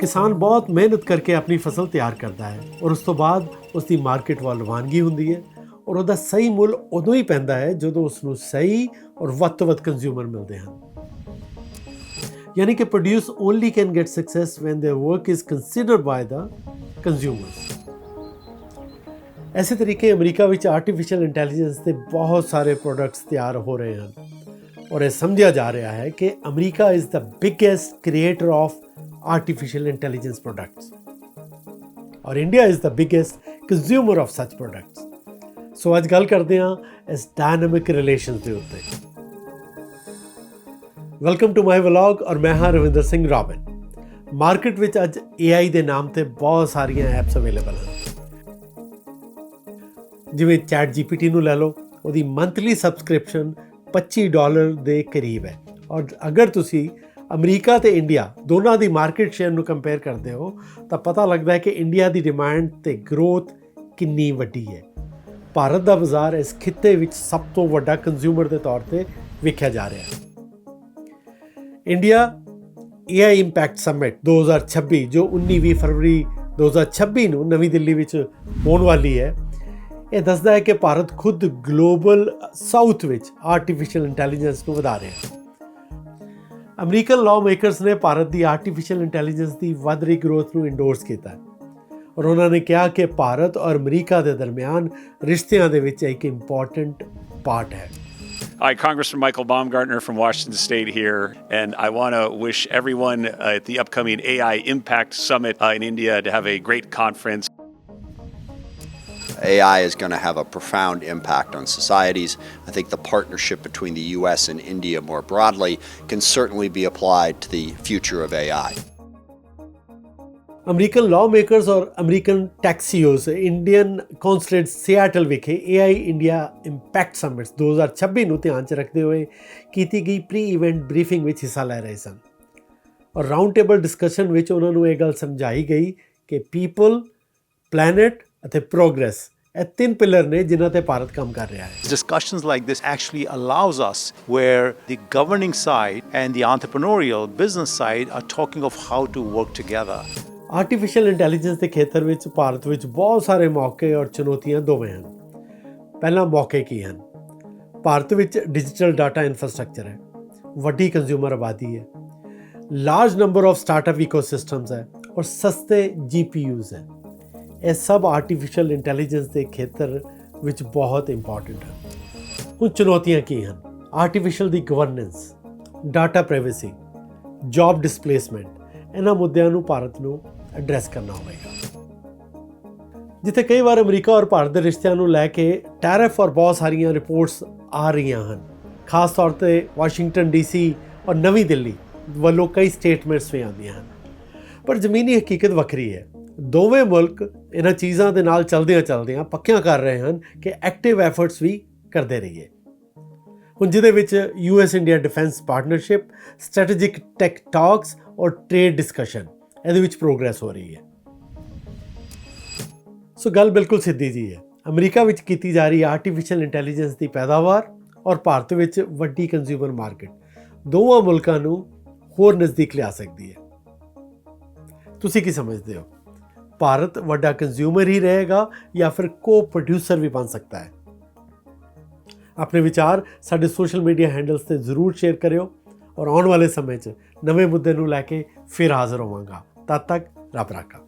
किसान बहुत मेहनत करके अपनी फसल ਤਿਆਰ ਕਰਦਾ ਹੈ ਔਰ ਉਸ ਤੋਂ ਬਾਅਦ ਉਸ ਦੀ ਮਾਰਕੀਟ ਵੱਲ ਰਵਾਨਗੀ ਹੁੰਦੀ ਹੈ ਔਰ ਉਹਦਾ ਸਹੀ ਮੁੱਲ ਉਦੋਂ ਹੀ ਪੈਂਦਾ ਹੈ ਜਦੋਂ ਉਸ ਨੂੰ ਸਹੀ ਔਰ ਵੱਧ ਤੋਂ ਵੱਧ ਕੰਜ਼ਿਊਮਰ ਮਿਲਦੇ ਹਨ। ਯਾਨੀ ਕਿ produce only can get success when their work is considered by the consumers. ਇਸੇ ਤਰੀਕੇ ਅਮਰੀਕਾ ਵਿੱਚ ਆਰਟੀਫਿਸ਼ੀਅਲ ਇੰਟੈਲੀਜੈਂਸ ਦੇ ਬਹੁਤ ਸਾਰੇ ਪ੍ਰੋਡਕਟਸ ਤਿਆਰ ਹੋ ਰਹੇ ਹਨ ਔਰ ਇਹ ਸਮਝਿਆ ਜਾ ਰਿਹਾ ਹੈ ਕਿ America is the biggest creator of artificial intelligence products और India is the biggest consumer of such products. So आज गल करते हैं इस dynamic relations ਦੇ ਉੱਤੇ। Welcome to my vlog और मैं ਹਾਂ ਰਵਿੰਦਰ ਸਿੰਘ ਰੋਬਿਨ। ਮਾਰਕੀਟ ਵਿੱਚ ਅੱਜ AI ਦੇ ਨਾਮ ਤੇ ਬਹੁਤ ਸਾਰੀਆਂ ਐਪਸ ਅਵੇਲੇਬਲ ਹਨ। ਜਿਵੇਂ ChatGPT ਨੂੰ ਲੈ ਲਓ, ਉਹਦੀ ਮੰਥਲੀ ਸਬਸਕ੍ਰਿਪਸ਼ਨ $25 ਦੇ ਕਰੀਬ ਹੈ ਔਰ ਅਗਰ ਤੁਸੀਂ ਅਮਰੀਕਾ ਤੇ ਇੰਡੀਆ ਦੋਨਾਂ ਦੀ ਮਾਰਕੀਟ ਸ਼ੇਅਰ ਨੂੰ ਕੰਪੇਅਰ ਕਰਦੇ ਹੋ ਤਾਂ ਪਤਾ ਲੱਗਦਾ ਹੈ ਕਿ ਇੰਡੀਆ ਦੀ ਡਿਮਾਂਡ ਤੇ ਗਰੋਥ ਕਿੰਨੀ ਵੱਡੀ ਹੈ। ਭਾਰਤ ਦਾ ਬਾਜ਼ਾਰ ਇਸ ਖਿੱਤੇ ਵਿੱਚ ਸਭ ਤੋਂ ਵੱਡਾ ਕੰਜ਼ਿਊਮਰ ਦੇ ਤੌਰ ਤੇ ਵੇਖਿਆ ਜਾ ਰਿਹਾ ਹੈ। ਇੰਡੀਆ AI ਇੰਪੈਕਟ ਸਮਿਟ 2026 ਜੋ 19-20 ਫਰਵਰੀ 2026 ਨੂੰ ਨਵੀਂ ਦਿੱਲੀ ਵਿੱਚ ਹੋਣ ਵਾਲੀ ਹੈ, ਇਹ ਦੱਸਦਾ ਹੈ ਕਿ ਭਾਰਤ ਖੁਦ ਗਲੋਬਲ ਸਾਊਥ ਵਿੱਚ ਆਰਟੀਫਿਸ਼ੀਅਲ ਇੰਟੈਲੀਜੈਂਸ ਨੂੰ ਵਧਾ ਰਿਹਾ ਹੈ। ਅਮਰੀਕਨ ਲਾਅ ਮੇਕਰਸ ਨੇ ਭਾਰਤ ਦੀ ਆਰਟੀਫਿਸ਼ੀਅਲ ਇੰਟੈਲੀਜੈਂਸ ਦੀ ਵੱਧ ਰਹੀ ਗਰੋਥ ਨੂੰ ਇੰਡੋਰਸ ਕੀਤਾ ਔਰ ਉਹਨਾਂ ਨੇ ਕਿਹਾ ਕਿ ਭਾਰਤ ਔਰ ਅਮਰੀਕਾ ਦੇ ਦਰਮਿਆਨ ਰਿਸ਼ਤਿਆਂ ਦੇ ਵਿੱਚ ਇੱਕ ਇੰਪੋਰਟੈਂਟ ਪਾਰਟ ਹੈ। Hi, Congressman Michael Baumgartner from Washington State here, and I want to wish everyone at the upcoming AI Impact Summit in India to have a great conference. AI is going to have a profound impact on societies. I think the partnership between the US and India more broadly can certainly be applied to the future of AI. American lawmakers ਔਰ American tech CEOs Indian consulate Seattle ਵਿਖੇ AI India impact summits 2026 ਨੂੰ ਧਿਆਨ 'ਚ ਰੱਖਦੇ ਹੋਏ ਕੀਤੀ ਗਈ pre event briefing ਵਿੱਚ ਹਿੱਸਾ ਲੈ ਰਹੇ ਸਨ ਔਰ ਰਾਊਂਡ ਟੇਬਲ ਡਿਸਕਸ਼ਨ ਵਿੱਚ ਉਹਨਾਂ ਨੂੰ ਇਹ ਗੱਲ ਸਮਝਾਈ ਗਈ ਕਿ ਪੀਪਲ, ਪਲੈਨਟ ਅਤੇ ਪ੍ਰੋਗਰੈਸ ਇਹ ਤਿੰਨ ਪਿਲਰ ਨੇ ਜਿਨ੍ਹਾਂ ਤੇ ਭਾਰਤ ਕੰਮ ਕਰ ਰਿਹਾ ਹੈ। Discussions like this actually allows us where the governing side and the entrepreneurial business side are talking of how to work together. Artificial intelligence ਦੇ ਖੇਤਰ ਵਿੱਚ ਭਾਰਤ ਵਿੱਚ ਬਹੁਤ ਸਾਰੇ ਮੌਕੇ ਔਰ ਚੁਣੌਤੀਆਂ ਦੋਵੇਂ ਹਨ। ਪਹਿਲਾਂ ਮੌਕੇ ਕੀ ਹਨ? ਭਾਰਤ ਵਿੱਚ ਡਿਜੀਟਲ ਡਾਟਾ ਇਨਫਰਾਸਟ੍ਰਕਚਰ ਹੈ, ਵੱਡੀ ਕੰਜ਼ਿਊਮਰ ਆਬਾਦੀ ਹੈ, ਲਾਰਜ ਨੰਬਰ ਆਫ ਸਟਾਰਟਅਪ ਇਕੋਸਿਸਟਮਸ ਹੈ ਔਰ ਸਸਤੇ GPUs ਹੈ। ਇਹ ਸਭ ਆਰਟੀਫਿਸ਼ੀਅਲ ਇੰਟੈਲੀਜੈਂਸ ਦੇ ਖੇਤਰ ਵਿੱਚ ਬਹੁਤ ਇੰਪੋਰਟੈਂਟ ਹਨ। ਹੁਣ ਚੁਣੌਤੀਆਂ ਕੀ ਹਨ? ਆਰਟੀਫਿਸ਼ੀਅਲ ਦੀ governance, data privacy, job displacement, ਇਹਨਾਂ ਮੁੱਦਿਆਂ ਨੂੰ ਭਾਰਤ ਨੂੰ ਐਡਰੈਸ ਕਰਨਾ ਹੋਵੇਗਾ। ਜਿੱਥੇ ਕਈ ਵਾਰ ਅਮਰੀਕਾ ਔਰ ਭਾਰਤ ਦੇ ਰਿਸ਼ਤਿਆਂ ਨੂੰ ਲੈ ਕੇ ਟੈਰਿਫ ਔਰ ਬਹੁਤ ਸਾਰੀਆਂ ਰਿਪੋਰਟਸ ਆ ਰਹੀਆਂ ਹਨ, ਖਾਸ ਤੌਰ 'ਤੇ ਵਾਸ਼ਿੰਗਟਨ DC ਔਰ ਨਵੀਂ ਦਿੱਲੀ ਵੱਲੋਂ ਕਈ ਸਟੇਟਮੈਂਟਸ ਵੀ ਆਉਂਦੀਆਂ ਹਨ, ਪਰ ਜ਼ਮੀਨੀ ਹਕੀਕਤ ਵੱਖਰੀ ਹੈ। ਦੋਵੇਂ ਮੁਲਕ ਇਹਨਾਂ ਚੀਜ਼ਾਂ ਦੇ ਨਾਲ ਚਲਦਿਆਂ ਪੱਕਿਆਂ ਕਰ ਰਹੇ ਹਨ ਕਿ ਐਕਟਿਵ ਐਫਰਟਸ ਵੀ ਕਰਦੇ ਰਹੀਏ। ਹੁਣ ਜਿਹਦੇ ਵਿੱਚ US India defence partnership, strategic tech talks ਔਰ ਟ੍ਰੇਡ ਡਿਸਕਸ਼ਨ ਇਹਦੇ ਵਿੱਚ ਪ੍ਰੋਗਰੈਸ ਹੋ ਰਹੀ ਹੈ। ਸੋ ਗੱਲ ਬਿਲਕੁਲ ਸਿੱਧੀ ਜੀ ਹੈ। ਅਮਰੀਕਾ ਵਿੱਚ ਕੀਤੀ ਜਾ ਰਹੀ ਆਰਟੀਫਿਸ਼ੀਅਲ ਇੰਟੈਲੀਜੈਂਸ ਦੀ ਪੈਦਾਵਾਰ ਔਰ ਭਾਰਤ ਵਿੱਚ ਵੱਡੀ ਕੰਜ਼ਿਊਮਰ ਮਾਰਕੀਟ ਦੋਵਾਂ ਮੁਲਕਾਂ ਨੂੰ ਹੋਰ ਨਜ਼ਦੀਕ ਲਿਆ ਸਕਦੀ ਹੈ। ਤੁਸੀਂ ਕੀ ਸਮਝਦੇ ਹੋ? ਭਾਰਤ ਵੱਡਾ ਕੰਜ਼ਿਊਮਰ ਹੀ ਰਹੇਗਾ ਜਾਂ ਫਿਰ ਕੋ ਪ੍ਰੋਡਿਊਸਰ ਵੀ ਬਣ ਸਕਦਾ ਹੈ? ਆਪਣੇ ਵਿਚਾਰ ਸਾਡੇ ਸੋਸ਼ਲ ਮੀਡੀਆ ਹੈਂਡਲਸ ਤੇ ਜ਼ਰੂਰ ਸ਼ੇਅਰ ਕਰਿਓ ਔਰ ਆਉਣ ਵਾਲੇ ਸਮੇਂ 'ਚ ਨਵੇਂ ਮੁੱਦੇ ਨੂੰ ਲੈ ਕੇ ਫਿਰ ਹਾਜ਼ਰ ਹੋਵਾਂਗਾ। ਤਦ ਤੱਕ ਰੱਬ ਰਾਖਾ।